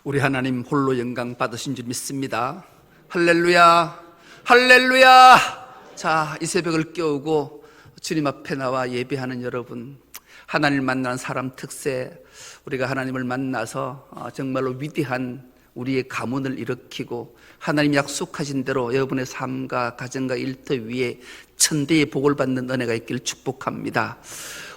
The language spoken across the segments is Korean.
우리 하나님 홀로 영광 받으신 줄 믿습니다. 할렐루야, 할렐루야. 자, 이 새벽을 깨우고 주님 앞에 나와 예배하는 여러분, 하나님을 만나는 사람 특세, 우리가 하나님을 만나서 정말로 위대한 우리의 가문을 일으키고 하나님 약속하신 대로 여러분의 삶과 가정과 일터 위에 천대의 복을 받는 은혜가 있기를 축복합니다.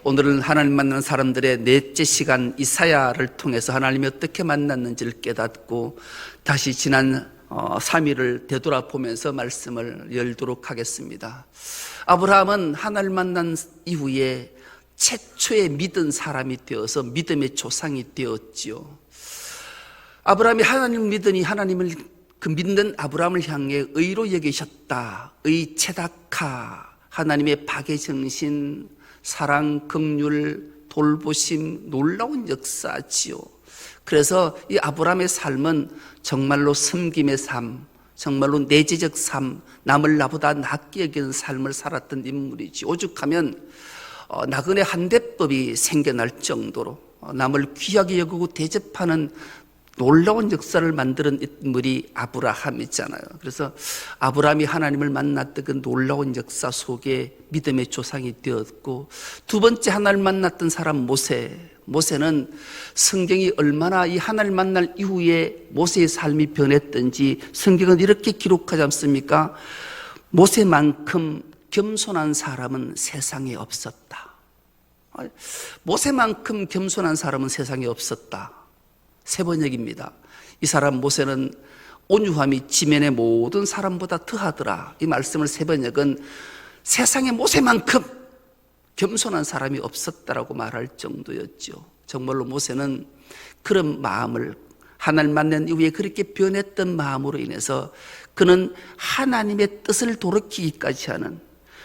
오늘은 하나님 만나는 사람들의 넷째 시간 이사야를 통해서 하나님이 어떻게 만났는지를 깨닫고 다시 지난 3일을 되돌아보면서 말씀을 열도록 하겠습니다. 아브라함은 하나님을 만난 이후에 최초의 믿은 사람이 되어서 믿음의 조상이 되었지요. 아브라함이 하나님을 믿으니 하나님을 그 믿는 아브라함을 향해 의로 여기셨다. 의체다카, 하나님의 박애정신, 사랑, 긍휼, 돌보심, 놀라운 역사지요. 그래서 이 아브라함의 삶은 정말로 섬김의 삶, 정말로 내재적 삶, 남을 나보다 낫게 여기는 삶을 살았던 인물이지. 오죽하면 나그네 한대법이 생겨날 정도로 남을 귀하게 여기고 대접하는 놀라운 역사를 만드는 인물이 아브라함이잖아요. 그래서 아브라함이 하나님을 만났던 그 놀라운 역사 속에 믿음의 조상이 되었고, 두 번째 하나님을 만났던 사람 모세는 성경이 얼마나 이 하나님을 만날 이후에 모세의 삶이 변했던지 성경은 이렇게 기록하지 않습니까? 모세만큼 겸손한 사람은 세상에 없었다. 모세만큼 겸손한 사람은 세상에 없었다. 세 번역입니다. 이 사람 모세는 온유함이 지면의 모든 사람보다 더하더라. 이 말씀을 세 번역은 세상에 모세만큼 겸손한 사람이 없었다라고 말할 정도였죠. 정말로 모세는 그런 마음을 하나님 만난 이후에 그렇게 변했던 마음으로 인해서 그는 하나님의 뜻을 돌이키기까지 하는,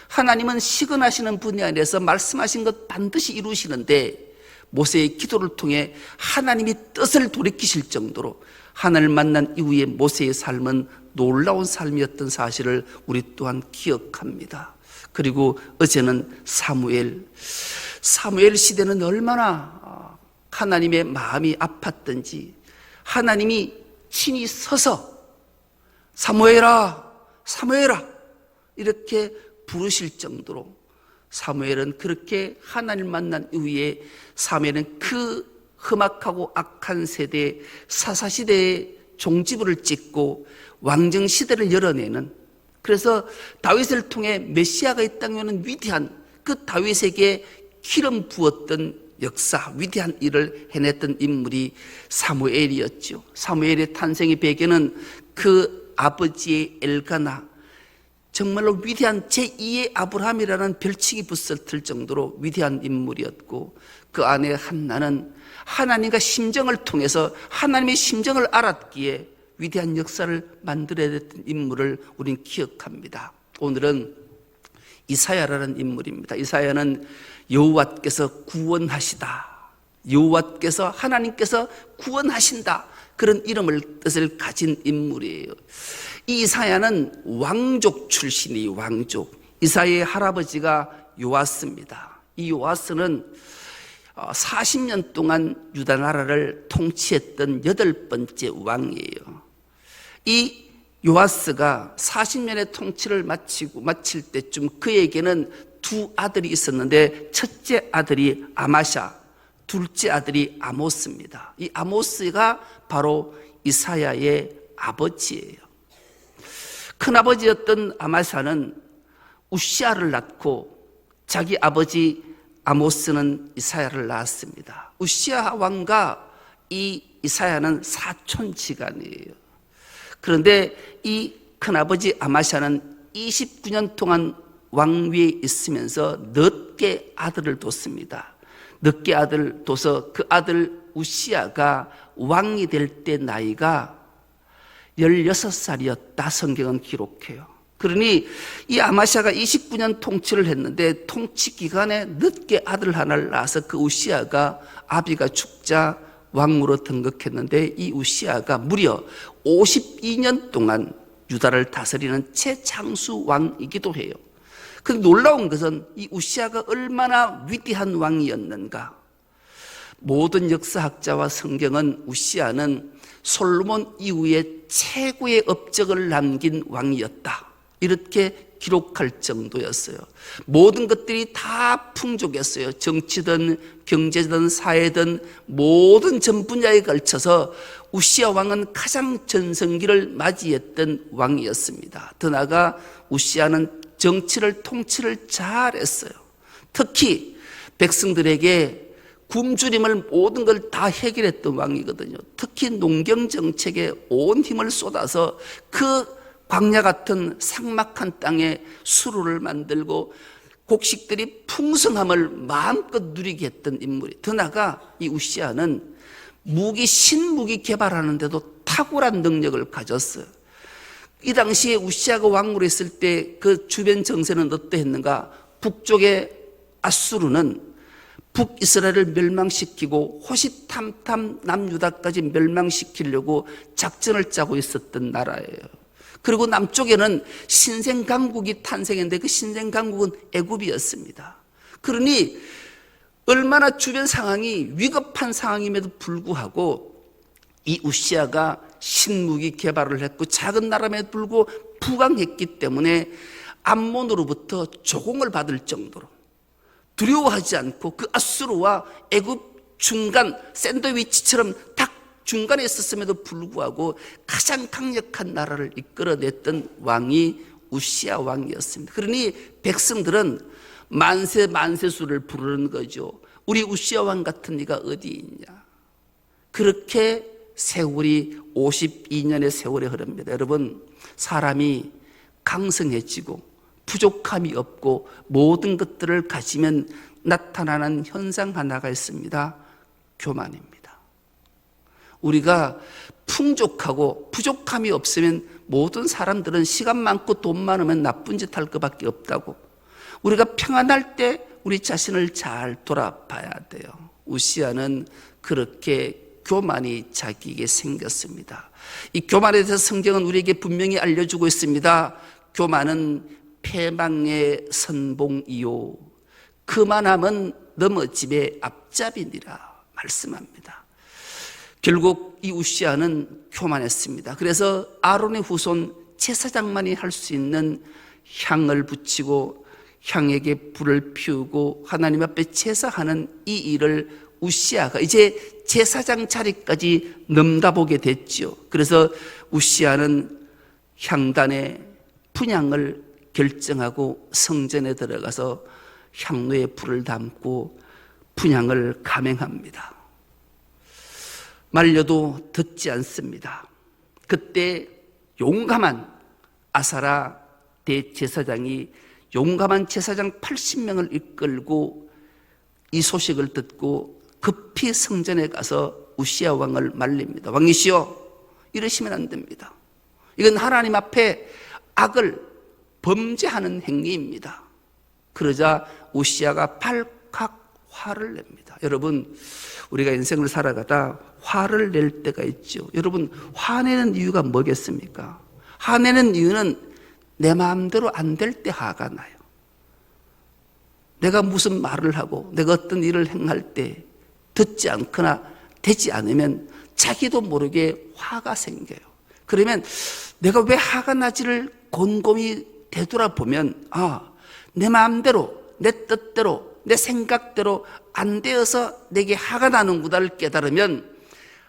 하나님은 시건하시는 분이 아니라서 말씀하신 것 반드시 이루시는데 모세의 기도를 통해 하나님이 뜻을 돌이키실 정도로 하나님을 만난 이후에 모세의 삶은 놀라운 삶이었던 사실을 우리 또한 기억합니다. 그리고 어제는 사무엘 시대는 얼마나 하나님의 마음이 아팠던지 하나님이 친히 서서 사무엘아 이렇게 부르실 정도로 사무엘은 그렇게 하나님을 만난 이후에 사무엘은 그 험악하고 악한 세대 사사시대의 종지부를 찍고 왕정시대를 열어내는, 그래서 다윗을 통해 메시아가 이 땅에 오는 위대한 그 다윗에게 기름 부었던 역사, 위대한 일을 해냈던 인물이 사무엘이었죠. 사무엘의 탄생의 배경은 그 아버지의 엘가나, 정말로 위대한 제2의 아브라함이라는 별칭이 붙을 정도로 위대한 인물이었고, 그 아내 한나는 하나님과 심정을 통해서 하나님의 심정을 알았기에 위대한 역사를 만들어냈던 인물을 우리는 기억합니다. 오늘은 이사야라는 인물입니다. 이사야는 여호와께서 구원하시다, 여호와께서 하나님께서 구원하신다, 그런 뜻을 가진 인물이에요. 이 이사야는 왕족 출신이 왕족. 이사야의 할아버지가 요아스입니다. 이 요아스는 40년 동안 유다 나라를 통치했던 8번째 왕이에요. 이 요아스가 40년의 통치를 마칠 때쯤 그에게는 두 아들이 있었는데 첫째 아들이 아마샤, 둘째 아들이 아모스입니다. 이 아모스가 바로 이사야의 아버지예요. 큰아버지였던 아마샤는 우시아를 낳고 자기 아버지 아모스는 이사야를 낳았습니다. 우시아 왕과 이 이사야는 사촌지간이에요. 그런데 이 큰아버지 아마샤는 29년 동안 왕위에 있으면서 늦게 아들을 뒀습니다. 늦게 아들을 둬서 그 아들 우시아가 왕이 될 때 나이가 16살이었다 성경은 기록해요. 그러니 이 아마샤가 29년 통치를 했는데 통치 기간에 늦게 아들 하나를 낳아서 그 우시아가 아비가 죽자 왕으로 등극했는데 이 우시아가 무려 52년 동안 유다를 다스리는 최장수 왕이기도 해요. 그 놀라운 것은 이 우시아가 얼마나 위대한 왕이었는가. 모든 역사학자와 성경은 우시아는 솔로몬 이후에 최고의 업적을 남긴 왕이었다, 이렇게 기록할 정도였어요. 모든 것들이 다 풍족했어요. 정치든 경제든 사회든 모든 전 분야에 걸쳐서 우시아 왕은 가장 전성기를 맞이했던 왕이었습니다. 더 나아가 우시아는 정치를 통치를 잘했어요. 특히 백성들에게 굶주림을 모든 걸 다 해결했던 왕이거든요. 특히 농경 정책에 온 힘을 쏟아서 그 광야 같은 삭막한 땅에 수로를 만들고 곡식들이 풍성함을 마음껏 누리게 했던 인물이. 더 나아가 이 우시아는 신무기 개발하는 데도 탁월한 능력을 가졌어요. 이 당시에 우시아가 왕으로 있을 때 그 주변 정세는 어떠했는가? 북쪽의 아수르는 북이스라엘을 멸망시키고 호시탐탐 남유다까지 멸망시키려고 작전을 짜고 있었던 나라예요. 그리고 남쪽에는 신생강국이 탄생했는데 그 신생강국은 애굽이었습니다. 그러니 얼마나 주변 상황이 위급한 상황임에도 불구하고 이 우시아가 신무기 개발을 했고 작은 나라임에도 불구하고 부강했기 때문에 암몬으로부터 조공을 받을 정도로 두려워하지 않고 그 아수르와 애굽 중간 샌드위치처럼 딱 중간에 있었음에도 불구하고 가장 강력한 나라를 이끌어냈던 왕이 우시아 왕이었습니다. 그러니 백성들은 만세수를 부르는 거죠. 우리 우시아 왕 같은 이가 어디 있냐. 그렇게 세월이 52년의 세월이 흐릅니다. 여러분, 사람이 강성해지고 부족함이 없고 모든 것들을 가지면 나타나는 현상 하나가 있습니다. 교만입니다. 우리가 풍족하고 부족함이 없으면 모든 사람들은 시간 많고 돈 많으면 나쁜 짓 할 것밖에 없다고. 우리가 평안할 때 우리 자신을 잘 돌아봐야 돼요. 우시아는 그렇게 교만이 자기에게 생겼습니다. 이 교만에 대해서 성경은 우리에게 분명히 알려주고 있습니다. 교만은 패망의 선봉이요 그만함은 넘어짐의 앞잡이니라 말씀합니다. 결국 이 우시아는 교만했습니다. 그래서 아론의 후손 제사장만이 할 수 있는 향을 붙이고 향에게 불을 피우고 하나님 앞에 제사하는 이 일을 우시아가 이제 제사장 자리까지 넘다보게 됐죠. 그래서 우시아는 향단의 분향을 결정하고 성전에 들어가서 향로에 불을 담고 분향을 감행합니다. 말려도 듣지 않습니다. 그때 용감한 아사라 대제사장이 용감한 제사장 80명을 이끌고 이 소식을 듣고 급히 성전에 가서 우시아 왕을 말립니다. 왕이시여, 이러시면 안 됩니다. 이건 하나님 앞에 악을 범죄하는 행위입니다. 그러자 우시아가 발칵 화를 냅니다. 여러분, 우리가 인생을 살아가다 화를 낼 때가 있죠. 여러분, 화내는 이유가 뭐겠습니까? 화내는 이유는 내 마음대로 안 될 때 화가 나요. 내가 무슨 말을 하고 내가 어떤 일을 행할 때 듣지 않거나 되지 않으면 자기도 모르게 화가 생겨요. 그러면 내가 왜 화가 나지를 곰곰이 되돌아보면 내 마음대로 내 뜻대로 내 생각대로 안 되어서 내게 화가 나는구나를 깨달으면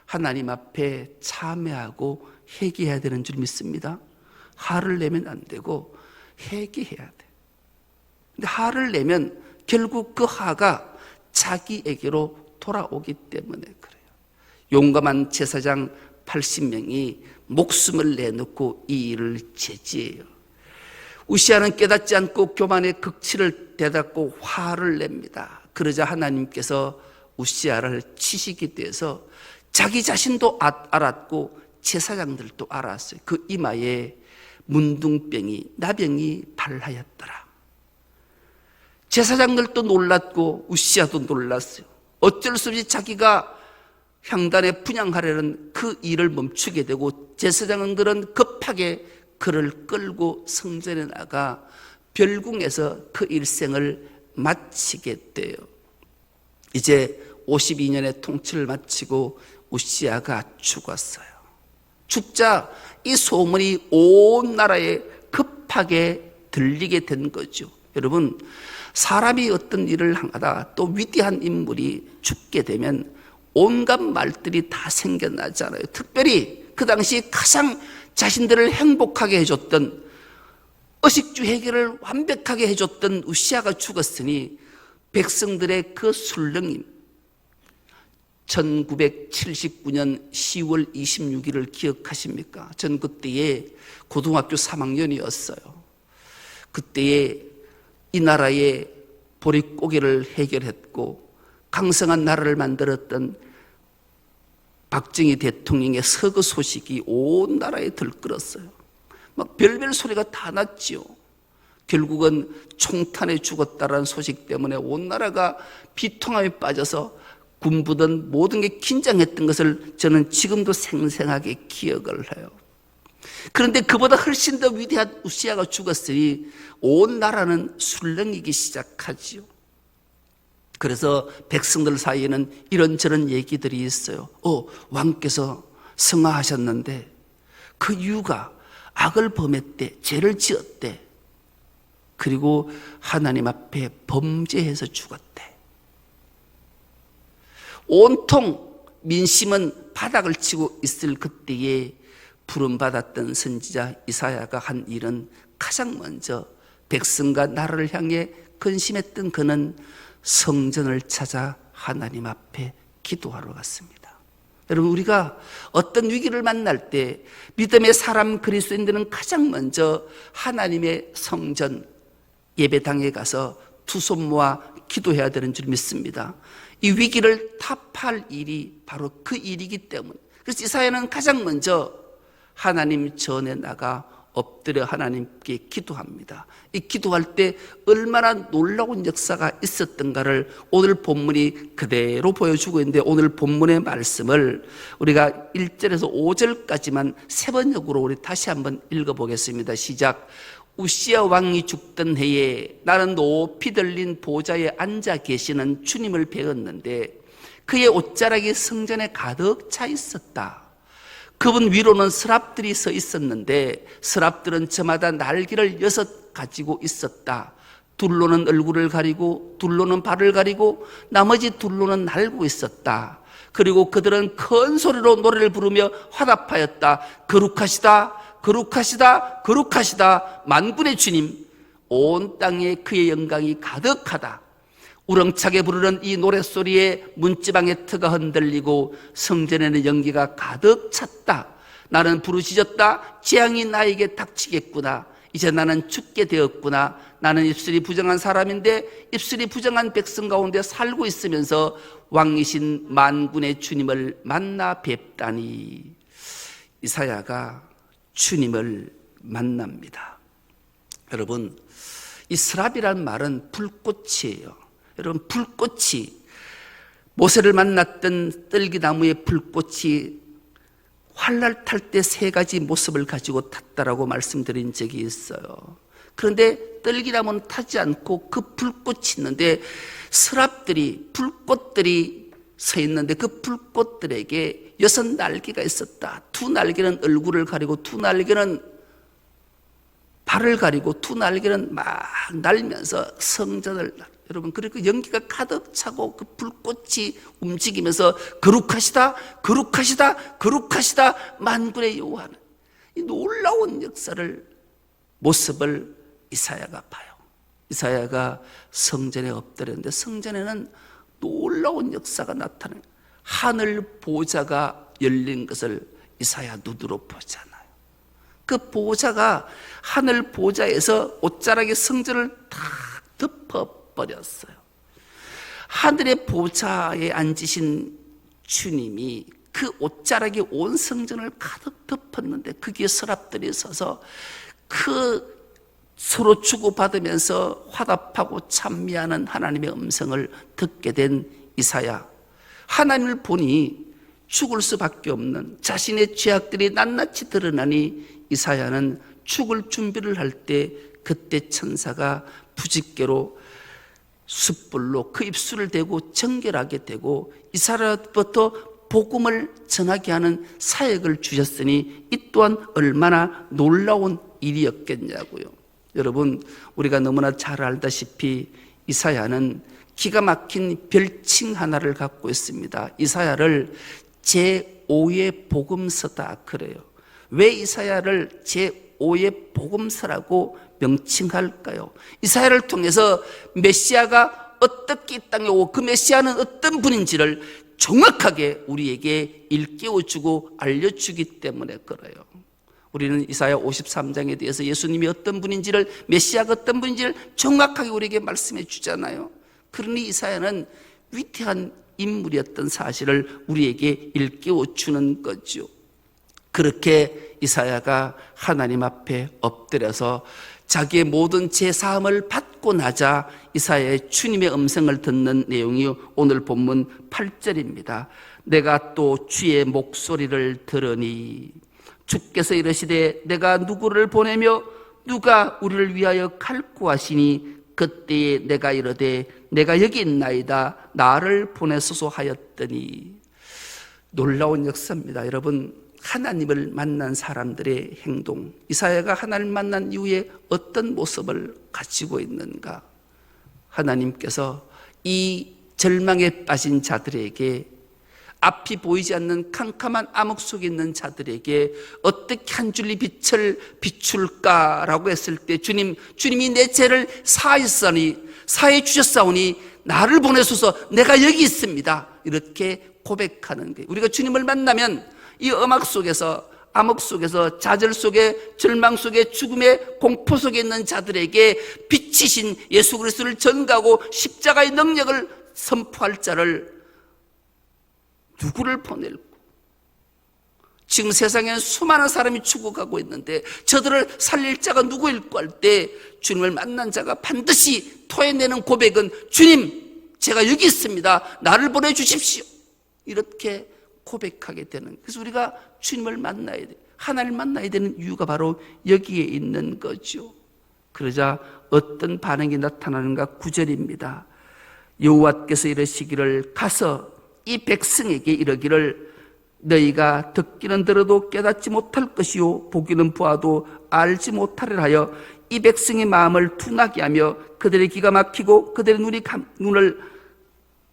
하나님 앞에 참회하고 회개해야 되는 줄 믿습니다. 화를 내면 안 되고 회개해야 돼. 근데 화를 내면 결국 그 화가 자기에게로 돌아오기 때문에 그래요. 용감한 제사장 80명이 목숨을 내놓고 이 일을 제지해요. 우시아는 깨닫지 않고 교만의 극치를 대닫고 화를 냅니다. 그러자 하나님께서 우시아를 치시기 위해서 자기 자신도 알았고 제사장들도 알았어요. 그 이마에 문둥병이 나병이 발하였더라. 제사장들도 놀랐고 우시아도 놀랐어요. 어쩔 수 없이 자기가 향단에 분향하려는 그 일을 멈추게 되고 제사장들은 급하게 그를 끌고 성전에 나가 별궁에서 그 일생을 마치게 돼요. 이제 52년의 통치를 마치고 우시아가 죽었어요. 죽자 이 소문이 온 나라에 급하게 들리게 된 거죠. 여러분, 사람이 어떤 일을 하다가 또 위대한 인물이 죽게 되면 온갖 말들이 다 생겨나잖아요. 특별히 그 당시 가장 자신들을 행복하게 해줬던, 의식주 해결을 완벽하게 해줬던 우시아가 죽었으니 백성들의 그 술렁임, 1979년 10월 26일을 기억하십니까? 전 그때에 고등학교 3학년이었어요. 그때에 이 나라의 보릿고개를 해결했고 강성한 나라를 만들었던 박정희 대통령의 서거 소식이 온 나라에 들끓었어요. 막 별별 소리가 다 났지요. 결국은 총탄에 죽었다라는 소식 때문에 온 나라가 비통함에 빠져서 군부든 모든 게 긴장했던 것을 저는 지금도 생생하게 기억을 해요. 그런데 그보다 훨씬 더 위대한 우시아가 죽었으니 온 나라는 술렁이기 시작하지요. 그래서 백성들 사이에는 이런저런 얘기들이 있어요. 왕께서 승하하셨는데 그 이유가 악을 범했대, 죄를 지었대. 그리고 하나님 앞에 범죄해서 죽었대. 온통 민심은 바닥을 치고 있을 그때에 부름받았던 선지자 이사야가 한 일은 가장 먼저 백성과 나라를 향해 근심했던 그는 성전을 찾아 하나님 앞에 기도하러 갔습니다. 여러분, 우리가 어떤 위기를 만날 때 믿음의 사람 그리스도인들은 가장 먼저 하나님의 성전 예배당에 가서 두 손 모아 기도해야 되는 줄 믿습니다. 이 위기를 타파할 일이 바로 그 일이기 때문에, 그래서 이사야는 가장 먼저 하나님 전에 나가 엎드려 하나님께 기도합니다. 이 기도할 때 얼마나 놀라운 역사가 있었던가를 오늘 본문이 그대로 보여주고 있는데, 오늘 본문의 말씀을 우리가 1절에서 5절까지만 세 번역으로 우리 다시 한번 읽어보겠습니다. 시작. 우시아 왕이 죽던 해에 나는 높이 들린 보좌에 앉아 계시는 주님을 배웠는데 그의 옷자락이 성전에 가득 차 있었다. 그분 위로는 서랍들이 서 있었는데 서랍들은 저마다 날개를 6 가지고 있었다. 둘로는 얼굴을 가리고 둘로는 발을 가리고 나머지 둘로는 날고 있었다. 그리고 그들은 큰 소리로 노래를 부르며 화답하였다. 거룩하시다, 거룩하시다, 거룩하시다, 만군의 주님, 온 땅에 그의 영광이 가득하다. 우렁차게 부르는 이 노랫소리에 문지방의 터가 흔들리고 성전에는 연기가 가득 찼다. 나는 부르짖었다. 재앙이 나에게 닥치겠구나. 이제 나는 죽게 되었구나. 나는 입술이 부정한 사람인데 입술이 부정한 백성 가운데 살고 있으면서 왕이신 만군의 주님을 만나 뵙다니. 이사야가 주님을 만납니다. 여러분, 이 스랍이라는 말은 불꽃이에요. 여러분, 불꽃이, 모세를 만났던 떨기나무의 불꽃이 활날 탈 때 3가지 모습을 가지고 탔다라고 말씀드린 적이 있어요. 그런데 떨기나무는 타지 않고 그 불꽃이 있는데 스랍들이, 불꽃들이 서 있는데 그 불꽃들에게 6 날개가 있었다. 2 날개는 얼굴을 가리고 2 날개는 발을 가리고 2 날개는 막 날면서 성전을, 여러분, 그리고 연기가 가득 차고 그 불꽃이 움직이면서 거룩하시다, 거룩하시다, 거룩하시다, 만군의 여호와는, 이 놀라운 역사를, 모습을 이사야가 봐요. 이사야가 성전에 엎드렸는데 성전에는 놀라운 역사가 나타나요. 하늘 보좌가 열린 것을 이사야 눈으로 보잖아요. 그 보좌가, 하늘 보좌에서 옷자락에 성전을 다 덮어버렸어요. 하늘의 보좌에 앉으신 주님이 그 옷자락에 온 성전을 가득 덮었는데 거기에 서랍들이 서서 그 서로 주고받으면서 화답하고 찬미하는 하나님의 음성을 듣게 된 이사야. 하나님을 보니 죽을 수밖에 없는 자신의 죄악들이 낱낱이 드러나니 이사야는 죽을 준비를 할 때 그때 천사가 부짓개로 숯불로 그 입술을 대고 정결하게 되고 이사야로부터 복음을 전하게 하는 사역을 주셨으니 이 또한 얼마나 놀라운 일이었겠냐고요. 여러분, 우리가 너무나 잘 알다시피 이사야는 기가 막힌 별칭 하나를 갖고 있습니다. 이사야를 제5의 복음서다 그래요. 왜 이사야를 제5의 복음서라고 명칭할까요? 이사야를 통해서 메시아가 어떻게 이 땅에 오고 그 메시아는 어떤 분인지를 정확하게 우리에게 일깨워주고 알려주기 때문에 그래요. 우리는 이사야 53장에 대해서 예수님이 어떤 분인지를, 메시아가 어떤 분인지를 정확하게 우리에게 말씀해 주잖아요. 그러니 이사야는 위대한 인물이었던 사실을 우리에게 일깨워주는 거죠. 그렇게 이사야가 하나님 앞에 엎드려서 자기의 모든 제사함을 받고 나자 이사야의 주님의 음성을 듣는 내용이 오늘 본문 8절입니다. 내가 또 주의 목소리를 들으니 주께서 이르시되 내가 누구를 보내며 누가 우리를 위하여 갈고 하시니 그때에 내가 이르되 내가 여기 있나이다 나를 보내소서 하였더니. 놀라운 역사입니다. 여러분, 하나님을 만난 사람들의 행동, 이사야가 하나님을 만난 이후에 어떤 모습을 가지고 있는가? 하나님께서 이 절망에 빠진 자들에게, 앞이 보이지 않는 캄캄한 암흑 속에 있는 자들에게 어떻게 한 줄리 빛을 비출까라고 했을 때 주님이 내 죄를 사해 주셨사오니 나를 보내소서 내가 여기 있습니다 이렇게 고백하는 거예요. 우리가 주님을 만나면 이 음악 속에서, 암흑 속에서, 좌절 속에, 절망 속에, 죽음의 공포 속에 있는 자들에게 빛이신 예수 그리스도를 전가하고 십자가의 능력을 선포할 자를 누구를 보낼고, 지금 세상에는 수많은 사람이 죽어가고 있는데 저들을 살릴 자가 누구일까 할 때 주님을 만난 자가 반드시 토해내는 고백은 주님 제가 여기 있습니다 나를 보내주십시오 이렇게 고백하게 되는. 그래서 우리가 주님을 만나야 돼, 하나님을 만나야 되는 이유가 바로 여기에 있는 거죠. 그러자 어떤 반응이 나타나는가? 9절입니다. 여호와께서 이르시기를 가서 이 백성에게 이르기를 너희가 듣기는 들어도 깨닫지 못할 것이요 보기는 보아도 알지 못하리라 하여 이 백성의 마음을 둔하게 하며 그들의 귀가 막히고 그들의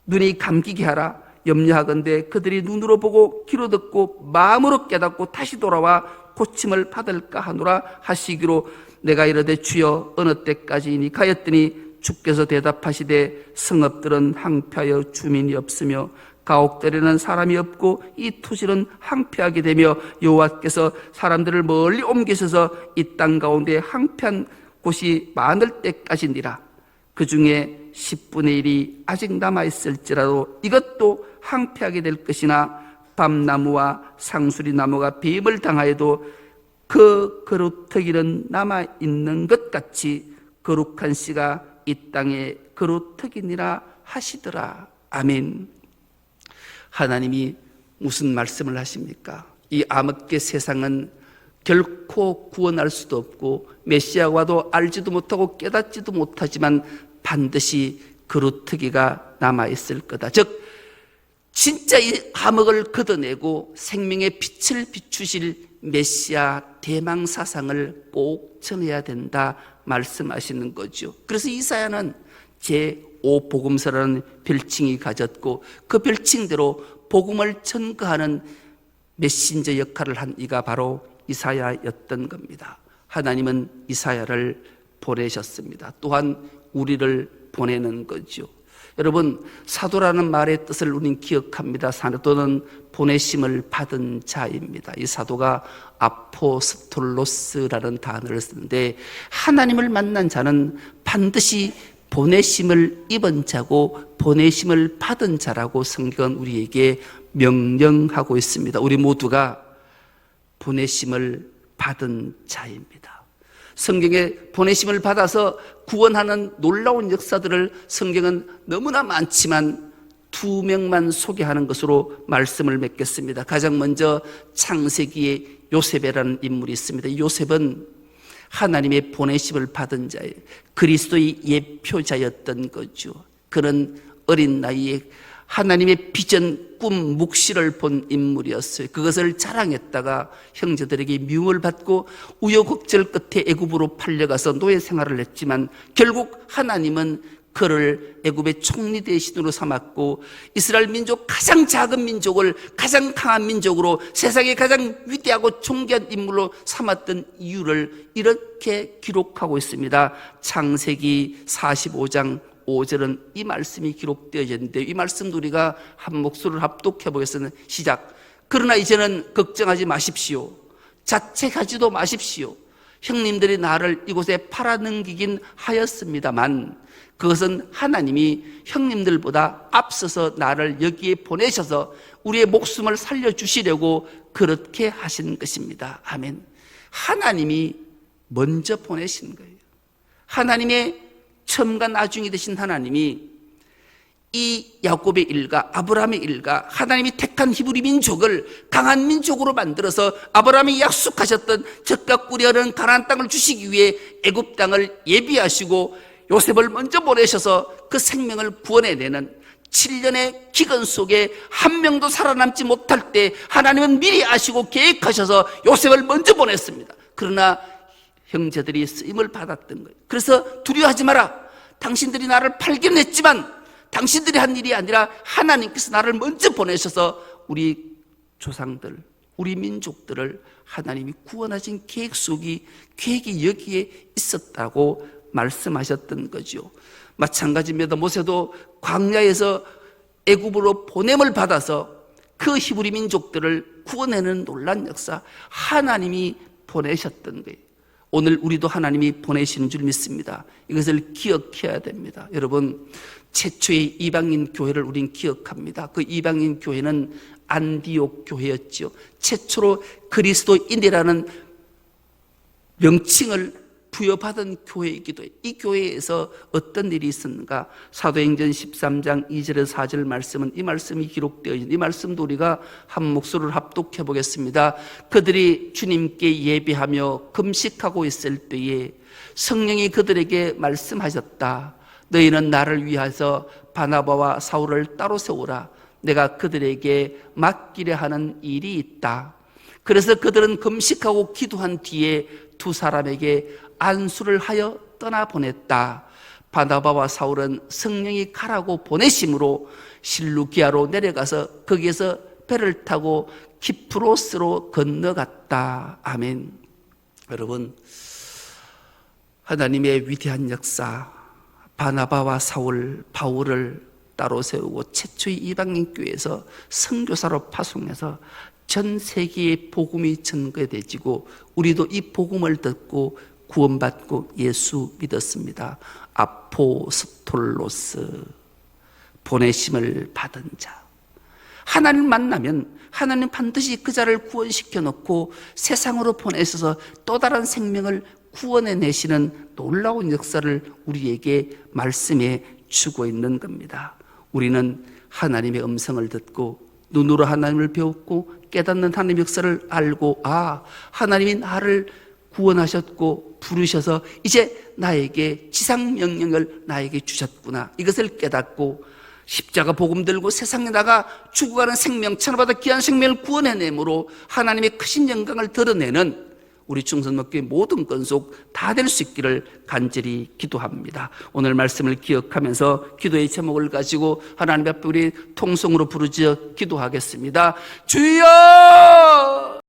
눈이 감기게 하라. 염려하건대 그들이 눈으로 보고 귀로 듣고 마음으로 깨닫고 다시 돌아와 고침을 받을까 하노라 하시기로 내가 이르되 주여 어느 때까지이니까 하였더니 주께서 대답하시되 성읍들은 항폐하여 주민이 없으며 가옥들에는 사람이 없고 이 토지는 항폐하게 되며 여호와께서 사람들을 멀리 옮기셔서 이 땅 가운데 항폐한 곳이 많을 때까지니라. 그 중에 10분의 1이 아직 남아있을지라도 이것도 항폐하게 될 것이나 밤나무와 상수리나무가 뱀을 당하여도 그 거루터기는 남아있는 것 같이 거룩한 씨가 이 땅에 거루터기니라 하시더라. 아멘. 하나님이 무슨 말씀을 하십니까? 이 암흑의 세상은 결코 구원할 수도 없고 메시아가 와도 알지도 못하고 깨닫지도 못하지만 반드시 거루터기가 남아있을 거다. 즉 진짜 이 암흑을 걷어내고 생명의 빛을 비추실 메시아 대망 사상을 꼭 전해야 된다 말씀하시는 거죠. 그래서 이사야는 제5복음서라는 별칭이 가졌고 그 별칭대로 복음을 전가하는 메신저 역할을 한 이가 바로 이사야였던 겁니다. 하나님은 이사야를 보내셨습니다. 또한 우리를 보내는 거죠. 여러분, 사도라는 말의 뜻을 우리는 기억합니다. 사도는 보내심을 받은 자입니다. 이 사도가 아포스톨로스라는 단어를 쓰는데 하나님을 만난 자는 반드시 보내심을 입은 자고 보내심을 받은 자라고 성경은 우리에게 명령하고 있습니다. 우리 모두가 보내심을 받은 자입니다. 성경에 보내심을 받아서 구원하는 놀라운 역사들을 성경은 너무나 많지만 2명만 소개하는 것으로 말씀을 맺겠습니다. 가장 먼저 창세기에 요셉이라는 인물이 있습니다. 요셉은 하나님의 보내심을 받은 자예요. 그리스도의 예표자였던 거죠. 그는 어린 나이에 하나님의 비전, 꿈, 묵시를 본 인물이었어요. 그것을 자랑했다가 형제들에게 미움을 받고 우여곡절 끝에 애굽으로 팔려가서 노예 생활을 했지만 결국 하나님은 그를 애굽의 총리 대신으로 삼았고 이스라엘 민족, 가장 작은 민족을 가장 강한 민족으로 세상에 가장 위대하고 존귀한 인물로 삼았던 이유를 이렇게 기록하고 있습니다. 창세기 45장 5절은 이 말씀이 기록되어 있는데, 이 말씀도 우리가 한 목소리를 합독해 보겠습니다. 시작. 그러나 이제는 걱정하지 마십시오. 자책하지도 마십시오. 형님들이 나를 이곳에 팔아넘기긴 하였습니다만 그것은 하나님이 형님들보다 앞서서 나를 여기에 보내셔서 우리의 목숨을 살려주시려고 그렇게 하신 것입니다. 아멘. 하나님이 먼저 보내신 거예요. 하나님의 처음과 나중이 되신 하나님이 이 야곱의 일가, 아브라함의 일가, 하나님이 택한 히브리 민족을 강한 민족으로 만들어서 아브라함이 약속하셨던 젖과 꿀이 흐르는 가나안 땅을 주시기 위해 애굽 땅을 예비하시고 요셉을 먼저 보내셔서 그 생명을 구원해내는 7년의 기근 속에 한 명도 살아남지 못할 때 하나님은 미리 아시고 계획하셔서 요셉을 먼저 보냈습니다. 그러나 형제들이 쓰임을 받았던 거예요. 그래서 두려워하지 마라. 당신들이 나를 팔긴 했지만 당신들이 한 일이 아니라 하나님께서 나를 먼저 보내셔서 우리 조상들, 우리 민족들을 하나님이 구원하신 계획이 여기에 있었다고 말씀하셨던 거죠. 마찬가지입니다. 모세도 광야에서 애굽으로 보냄을 받아서 그 히브리 민족들을 구원하는 놀란 역사, 하나님이 보내셨던 거예요. 오늘 우리도 하나님이 보내시는 줄 믿습니다. 이것을 기억해야 됩니다. 여러분, 최초의 이방인 교회를 우린 기억합니다. 그 이방인 교회는 안디옥 교회였죠. 최초로 그리스도인이라는 명칭을 부여받은 교회이기도 해요. 이 교회에서 어떤 일이 있었는가? 사도행전 13장 2절에서 4절 말씀은 이 말씀이 기록되어 있는, 이 말씀도 우리가 한 목소리를 합독해 보겠습니다. 그들이 주님께 예배하며 금식하고 있을 때에 성령이 그들에게 말씀하셨다. 너희는 나를 위하여 바나바와 사울을 따로 세우라. 내가 그들에게 맡기려 하는 일이 있다. 그래서 그들은 금식하고 기도한 뒤에 두 사람에게 안수를 하여 떠나보냈다. 바나바와 사울은 성령이 가라고 보내심으로 실루기아로 내려가서 거기에서 배를 타고 키프로스로 건너갔다. 아멘. 여러분, 하나님의 위대한 역사, 바나바와 사울, 바울을 따로 세우고 최초의 이방인 교회에서 선교사로 파송해서 전 세계에 복음이 전개되지고 우리도 이 복음을 듣고 구원받고 예수 믿었습니다. 아포스톨로스, 보내심을 받은 자. 하나님 만나면 하나님 반드시 그 자를 구원시켜 놓고 세상으로 보내셔서 또 다른 생명을 구원해내시는 놀라운 역사를 우리에게 말씀해 주고 있는 겁니다. 우리는 하나님의 음성을 듣고 눈으로 하나님을 배웠고 깨닫는 하나님의 역사를 알고, 하나님이 나를 구원하셨고 부르셔서 이제 나에게 지상명령을 나에게 주셨구나, 이것을 깨닫고 십자가 복음 들고 세상에 나가 죽어가는 생명, 천하보다 귀한 생명을 구원해내므로 하나님의 크신 영광을 드러내는 우리 충성목교회 모든 건속 다 될 수 있기를 간절히 기도합니다. 오늘 말씀을 기억하면서 기도의 제목을 가지고 하나님 앞에 우리 통성으로 부르짖어 기도하겠습니다. 주여!